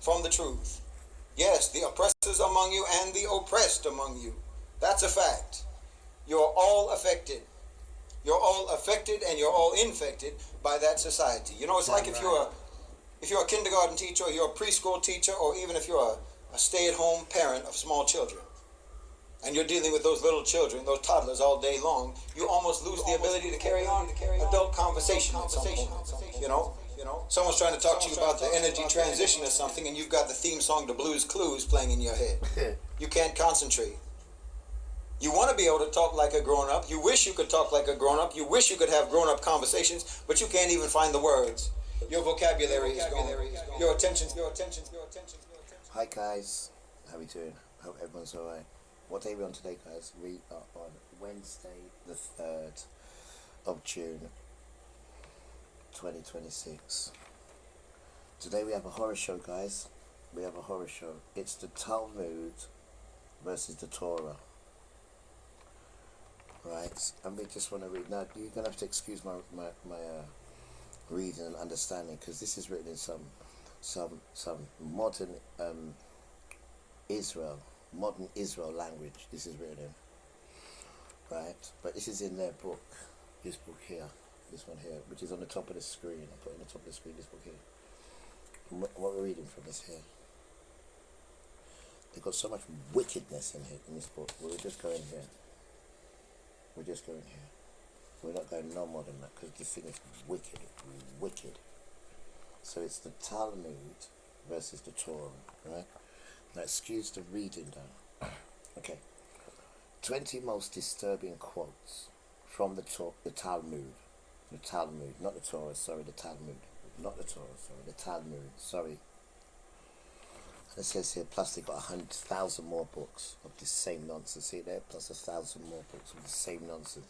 from the truth. Yes, the oppressors among you and the oppressed among you. That's a fact. You're all affected. You're all affected and you're all infected by that society. You know, it's like if you're a kindergarten teacher, or you're a preschool teacher, or even if you're a stay-at-home parent of small children, and you're dealing with those little children, those toddlers all day long, you almost lose the ability to carry on adult conversation at some point. You know, someone's trying to talk to you about the energy transition or something, and you've got the theme song to Blues Clues playing in your head. You can't concentrate. You want to be able to talk like a grown-up. You wish you could talk like a grown-up. You wish you could have grown-up conversations, but you can't even find the words. Your vocabulary is gone. Your attention's gone. Hi guys, how we doing? Hope everyone's alright. What day are we on today, guys? We are on Wednesday the 3rd of June 2026. Today we have a horror show, guys. We have a horror show. It's the Talmud versus the Torah. Right, and we just want to read. Now, you're going to have to excuse my reading and understanding, because this is written in some modern modern Israel language. This is written in, right? But this is in their book, this book here, this one here, which is on the top of the screen. I put it on the top of the screen, this book here. And what we're reading from is here. They've got so much wickedness in here, in this book. We're just going here. We're just going here. We're not going no more than that, because this thing is wicked, wicked. So it's the Talmud versus the Torah, right? Now excuse the reading down. Okay. 20 most disturbing quotes from the Talmud. The Talmud, not the Torah, sorry, the Talmud. Not the Torah, sorry, the Talmud, sorry. And it says here, plus they got 100,000 more books of the same nonsense. See there? Plus 1,000 more books of the same nonsense.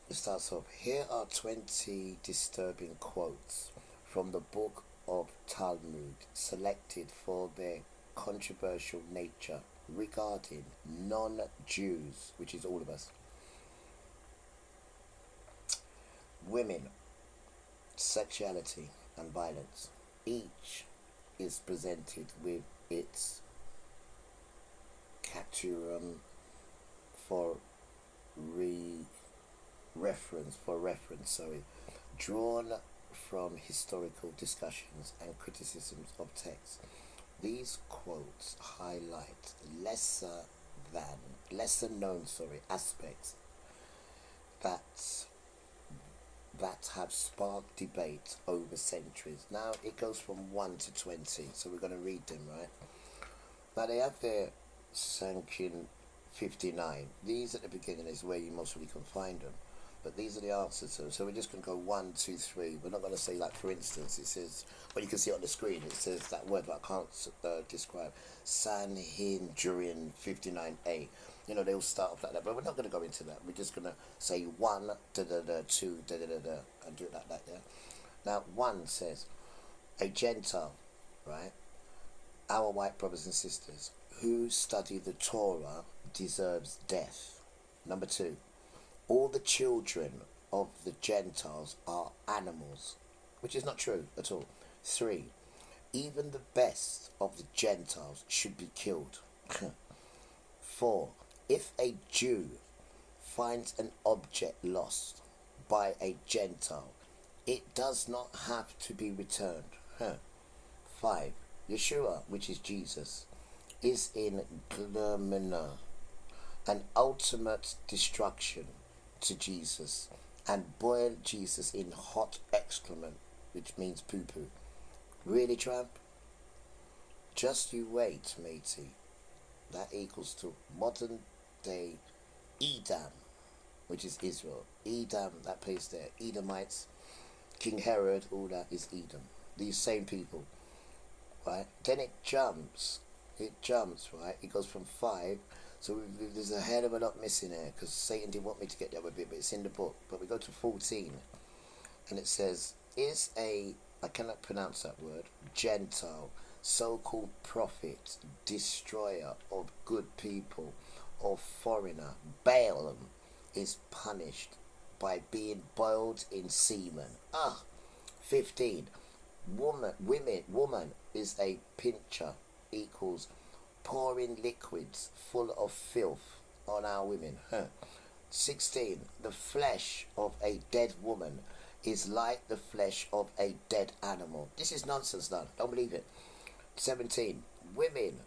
It starts off, here are 20 disturbing quotes from the book of Talmud, selected for their controversial nature regarding non-Jews, which is all of us, women, sexuality and violence. Each is presented with its caturum for reference, drawn from historical discussions and criticisms of text. These quotes highlight lesser known aspects that have sparked debate over centuries. Now it goes from 1 to 20, so we're going to read them, right? Now they have their sanction 59. These at the beginning is where you mostly can find them, but these are the answers to them. So we're just going to go 1, 2, 3. We're not going to say, like, for instance, it says, well, you can see it on the screen, it says that word, but I can't describe. Sanhedrin 59a. You know, they'll start off like that, but we're not going to go into that. We're just going to say 1, 2, and do it like that, yeah? Now, 1 says, a Gentile, right? Our white brothers and sisters who study the Torah deserves death. Number 2, all the children of the Gentiles are animals, which is not true at all. 3, even the best of the Gentiles should be killed. 4, if a Jew finds an object lost by a Gentile, it does not have to be returned. 5, Yeshua, which is Jesus, is in Glermina, an ultimate destruction to Jesus, and boil Jesus in hot excrement, which means poo-poo. Really, Trump? Just you wait, matey. That equals to modern day Edom, which is Israel. Edom, that place there. Edomites, King Herod, all that is Edom. These same people, right? Then it jumps, right? It goes from 5. So there's a hell of a lot missing there, because Satan didn't want me to get the other bit, but it's in the book. But we go to 14, and it says, is a, I cannot pronounce that word, Gentile, so-called prophet, destroyer of good people, or foreigner, Balaam, is punished by being boiled in semen. 15, Woman is a pincher, equals pouring liquids full of filth on our women. 16. The flesh of a dead woman is like the flesh of a dead animal. This is nonsense now. Don't believe it. 17. Women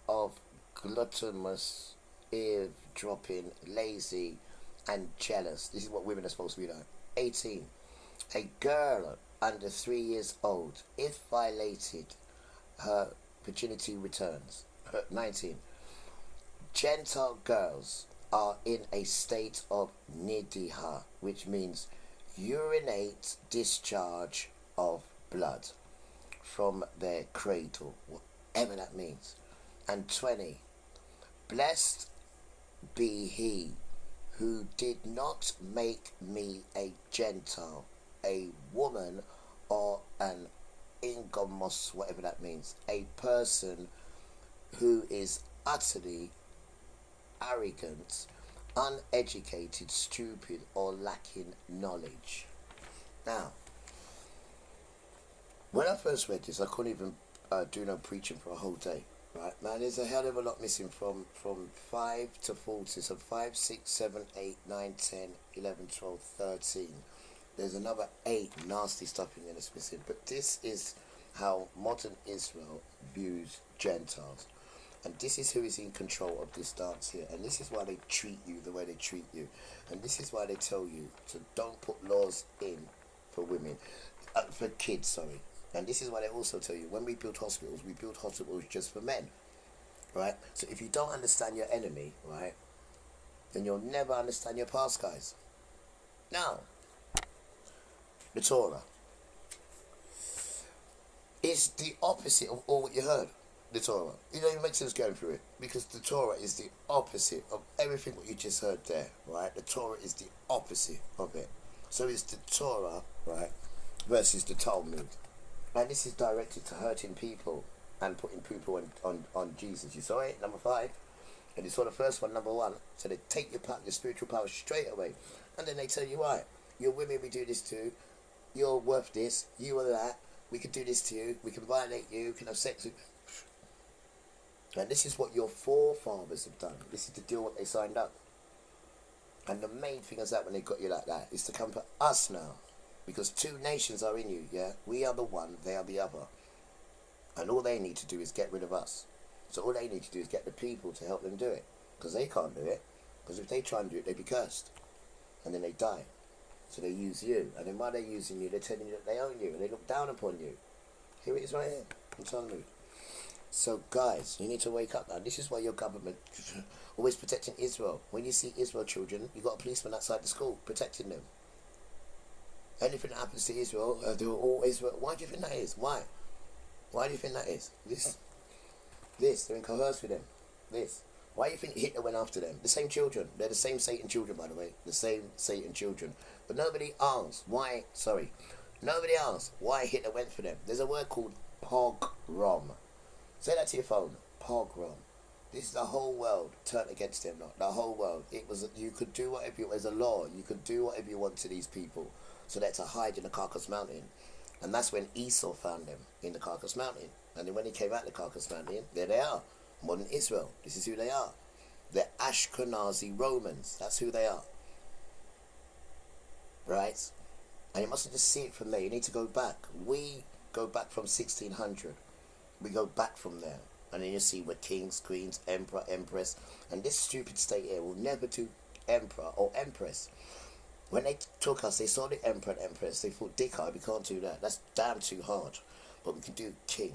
of gluttonous, eavesdropping, lazy, and jealous. This is what women are supposed to be like. 18. A girl under 3 years old, if violated, her virginity returns. 19. Gentile girls are in a state of nidiha, which means urinate discharge of blood from their cradle, whatever that means. And 20. Blessed be he who did not make me a Gentile, a woman, or an ingomos, whatever that means, a person who is utterly arrogant, uneducated, stupid, or lacking knowledge. Now, when I first read this, I couldn't even do no preaching for a whole day. Right, man, there's a hell of a lot missing from 5 to 40. So 5, 6, 7, 8, 9, 10, 11, 12, 13. There's another 8 nasty stuff in there that's missing. But this is how modern Israel views Gentiles. And this is who is in control of this dance here. And this is why they treat you the way they treat you. And this is why they tell you to don't put laws in for women. For kids, sorry. And this is why they also tell you, when we build hospitals just for men. Right? So if you don't understand your enemy, right, then you'll never understand your past guys. Now, the Torah is the opposite of all what you heard. The Torah. You don't even make sense going through it, because the Torah is the opposite of everything what you just heard there, right? The Torah is the opposite of it. So it's the Torah, right, versus the Talmud. And this is directed to hurting people and putting people on Jesus. You saw it, number 5. And you saw the first one, number 1. So they take your spiritual power straight away. And then they tell you, right, you're women we do this to. You're worth this. You are that. We can do this to you. We can violate you. We can have sex with you. And this is what your forefathers have done. This is the deal what they signed up. And the main thing is that when they got you like that is to come for us now. Because 2 nations are in you, yeah? We are the one, they are the other. And all they need to do is get rid of us. So all they need to do is get the people to help them do it. Because they can't do it. Because if they try and do it, they'd be cursed. And then they die. So they use you. And then while they're using you, they're telling you that they own you. And they look down upon you. Here it is right here. I'm telling you. So guys, you need to wake up now. This is why your government always protecting Israel. When you see Israel children, you got a policeman outside the school protecting them. Anything that happens to Israel, they're all Israel. Why do you think that is? Why? Why do you think that is? This, they're in coerce with them. This. Why do you think Hitler went after them? The same children. They're the same Satan children, by the way. The same Satan children. But nobody asks why, nobody asks why Hitler went for them. There's a word called pogrom. Say that to your phone. Pogrom. This is the whole world turned against them, not the whole world. It was, you could do whatever you, as a law, you could do whatever you want to these people. So they had to hide in the Caucasus Mountain. And that's when Esau found them, in the Caucasus Mountain. And then when he came out the Caucasus Mountain, there they are. Modern Israel. This is who they are. They're Ashkenazi Romans. That's who they are. Right? And you mustn't just see it from there. You need to go back. We go back from 1600. We go back from there. And then you see we're kings, queens, emperor, empress. And this stupid state here will never do emperor or empress. When they took us, they saw the emperor and empress. They thought, dickhead, we can't do that. That's damn too hard. But we can do king.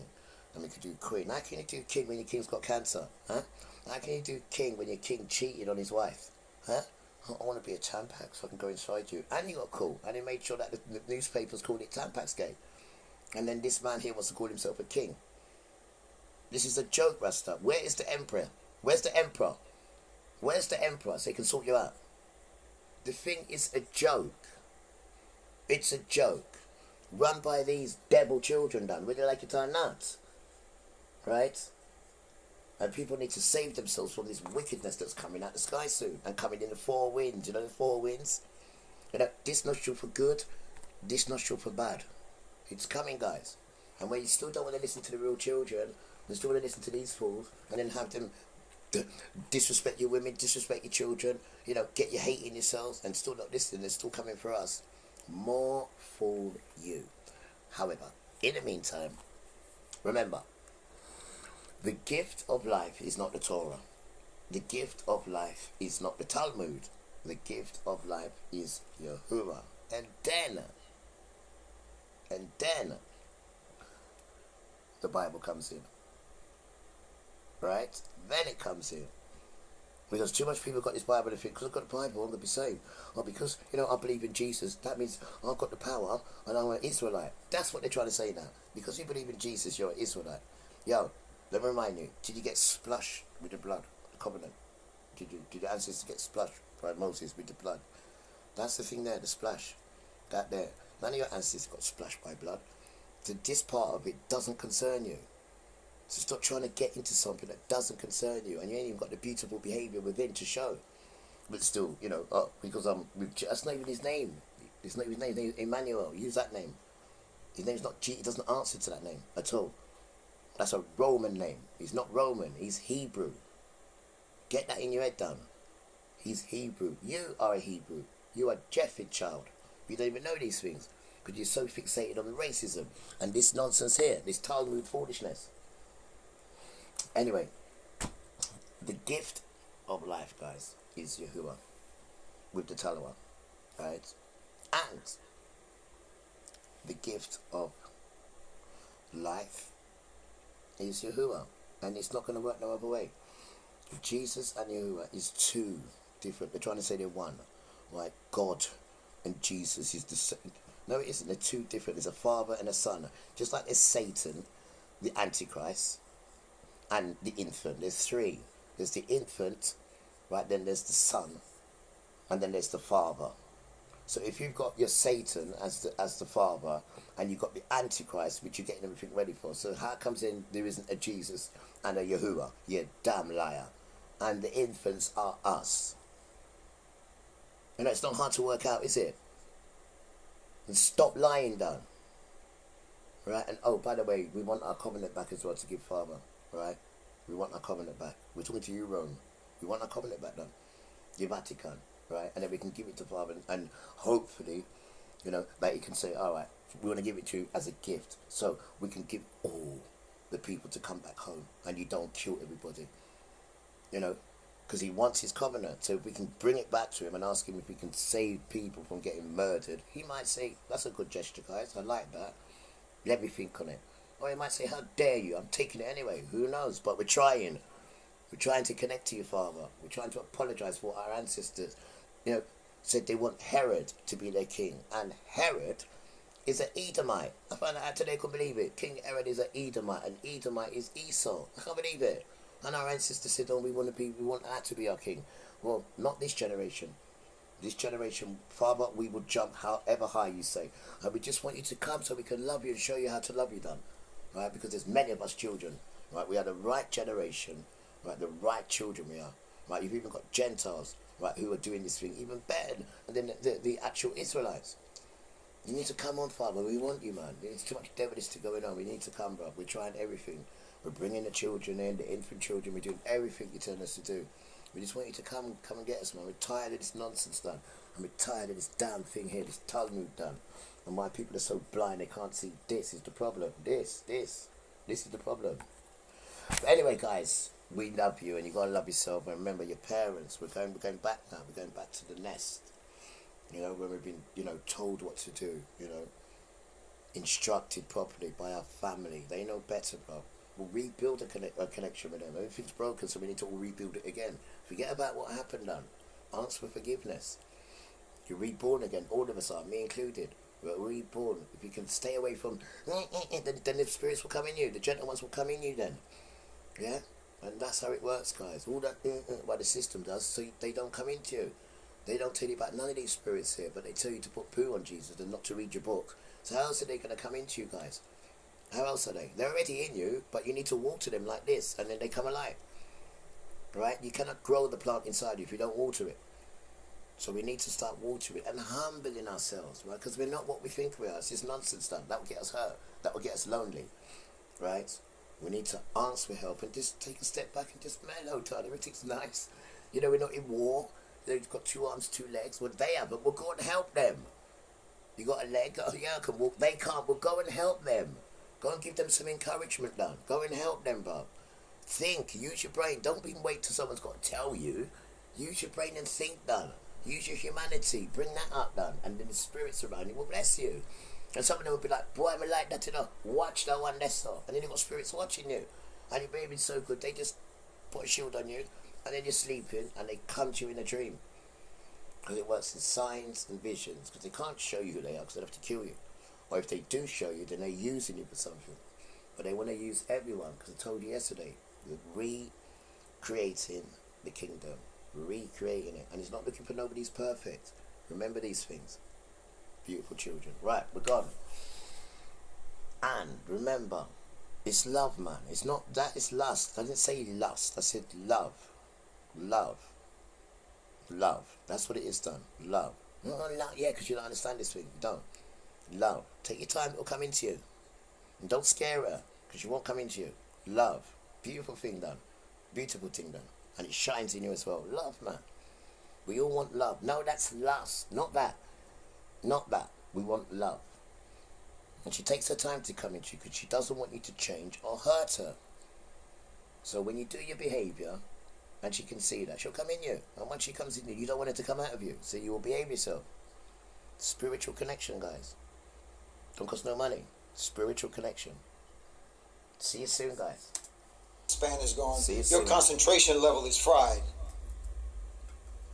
And we can do queen. How can you do king when your king's got cancer? Huh? How can you do king when your king cheated on his wife? Huh? I want to be a Tampax so I can go inside you. And you got cool. And they made sure that the newspapers called it Tampax Gate. And then this man here wants to call himself a king. This is a joke, Rasta. Where is the emperor? Where's the emperor? Where's the emperor so he can sort you out? The thing is a joke. It's a joke. Run by these devil children, done. Would they like to turn nuts? Right? And people need to save themselves from this wickedness that's coming out the sky soon. And coming in the 4 winds. You know the 4 winds? You know, this nostril for good, this nostril for bad. It's coming, guys. And when you still don't want to listen to the real children, you still want to listen to these fools, and then have them disrespect your women, disrespect your children, get you hating yourselves, and still not listening, they're still coming for us. More fool you. However, in the meantime, remember, the gift of life is not the Torah. The gift of life is not the Talmud. The gift of life is Yahuwah. And then the Bible comes in. Right? Then it comes in. Because too much people got this Bible and think, because I've got the Bible, I'm going to be saved. Or because, I believe in Jesus, that means I've got the power and I'm an Israelite. That's what they're trying to say now. Because you believe in Jesus, you're an Israelite. Yo, let me remind you, did you get splashed with the blood, the covenant? Did your ancestors get splashed by Moses with the blood? That's the thing there, the splash. That there. None of your ancestors got splashed by blood. So this part of it doesn't concern you. So stop trying to get into something that doesn't concern you, and you ain't even got the beautiful behaviour within to show. But still, because that's not even his name. It's not even his name. Emmanuel. Use that name. His name's not G. He doesn't answer to that name at all. That's a Roman name. He's not Roman. He's Hebrew. Get that in your head down. He's Hebrew. You are a Hebrew. You are Japheth child. You don't even know these things because you're so fixated on the racism and this nonsense here, this Talmud foolishness. Anyway, the gift of life, guys, is Yahuwah with the Talmud, right? And the gift of life is Yahuwah, and it's not going to work no other way. Jesus and Yahuwah is two different. They're trying to say they're one, right? God and Jesus is the same. No, it isn't. They're two different. There's a father and a son. Just like there's Satan, the Antichrist, and the infant. There's three. There's the infant, right? Then there's the son, and then there's the father. So if you've got your Satan as the father, and you've got the Antichrist, which you're getting everything ready for, so how comes in there isn't a Jesus and a Yahuwah? You damn liar. And the infants are us. It's not hard to work out, is it? And stop lying down. Right? And oh, by the way, we want our covenant back as well to give Father. Right? We want our covenant back. We're talking to you, Rome. We want our covenant back done. Your Vatican. Right? And then we can give it to Father, and hopefully, that he can say, all right, we want to give it to you as a gift, so we can give all the people to come back home, and you don't kill everybody. Because he wants his covenant. So if we can bring it back to him and ask him if we can save people from getting murdered, he might say, that's a good gesture, guys. I like that. Let me think on it. Or he might say, how dare you? I'm taking it anyway. Who knows? But we're trying. We're trying to connect to your Father. We're trying to apologise for what our ancestors, said they want Herod to be their king. And Herod is an Edomite. I found out today, I couldn't believe it. King Herod is an Edomite, and Edomite is Esau. I can't believe it. And our ancestors said, we want that to be our king. Well, not this generation. This generation, Father, we will jump however high you say. And we just want you to come so we can love you and show you how to love you, done. Right? Because there's many of us children. Right? We are the right generation. Right? The right children we are. Right? You've even got Gentiles, right, who are doing this thing even better than the actual Israelites. You need to come on, Father. We want you, man. There's too much devilishly going on. We need to come, bro. We're trying everything. We're bringing the children in, the infant children. We're doing everything you tell us to do. We just want you to come and get us, man. We're tired of this nonsense done. And we're tired of this damn thing here, this Talmud done. And why people are so blind they can't see this is the problem. This is the problem. But anyway, guys, we love you, and you got to love yourself. And remember your parents. We're going back now. We're going back to the nest. When we've been, told what to do, instructed properly by our family. They know better, bro. We'll rebuild a connection with them. Everything's broken, so we need to all rebuild it again. Forget about what happened, then. Ask for forgiveness. You're reborn again. All of us are, me included. We're reborn. If you can stay away from, then the spirits will come in you. The gentle ones will come in you then. Yeah? And that's how it works, guys. All that, what the system does, so they don't come into you. They don't tell you about none of these spirits here, but they tell you to put poo on Jesus and not to read your book. So how else are they going to come into you, guys? How else are they? They're already in you, but you need to water them like this, and then they come alive. Right? You cannot grow the plant inside you if you don't water it. So we need to start watering and humbling ourselves, right? Because we're not what we think we are. It's just nonsense stuff. That will get us hurt. That will get us lonely, right? We need to ask for help and just take a step back and just mellow, Todd. Everything's nice. You know, we're not in war. They've got 2 arms, 2 legs. Well, they have, but we'll go and help them. You got a leg? Oh, yeah, I can walk. They can't. We'll go and help them. Go and give them some encouragement, done. Go and help them, bub. Think. Use your brain. Don't even wait till someone's got to tell you. Use your brain and think, done. Use your humanity. Bring that up, done. And then the spirits around you will bless you. And some of them will be like, boy, I'm like that, you know. Watch that one, that's all. And then you've got spirits watching you. And your baby's so good, they just put a shield on you. And then you're sleeping, and they come to you in a dream. Because it works in signs and visions. Because they can't show you who they are, because they'll have to kill you. Or if they do show you, then they're using you for something. But they want to use everyone, because I told you yesterday, we're recreating the kingdom. Recreating it. And it's not looking for nobody's perfect. Remember these things. Beautiful children. Right, we're gone. And remember, it's love, man. It's not that, it's lust. I didn't say lust. I said love. Love. Love. That's what it is, done. Love. No, yeah, because you don't understand this thing. You don't. Love. Take your time, it'll come into you. And don't scare her, because she won't come into you. Love. Beautiful thing done. Beautiful thing done. And it shines in you as well. Love, man. We all want love. No, that's lust. Not that. Not that. We want love. And she takes her time to come into you because she doesn't want you to change or hurt her. So when you do your behaviour, and she can see that, she'll come in you. And once she comes in you, you don't want her to come out of you. So you will behave yourself. Spiritual connection, guys. Don't cost no money. Spiritual connection. See you soon, guys. Span is gone. See you Your soon. concentration level is fried.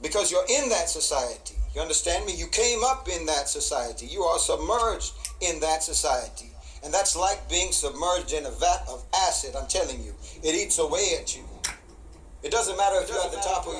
Because you're in that society. You understand me? You came up in that society. You are submerged in that society. And that's like being submerged in a vat of acid, I'm telling you. It eats away at you. It doesn't matter if you're at the top of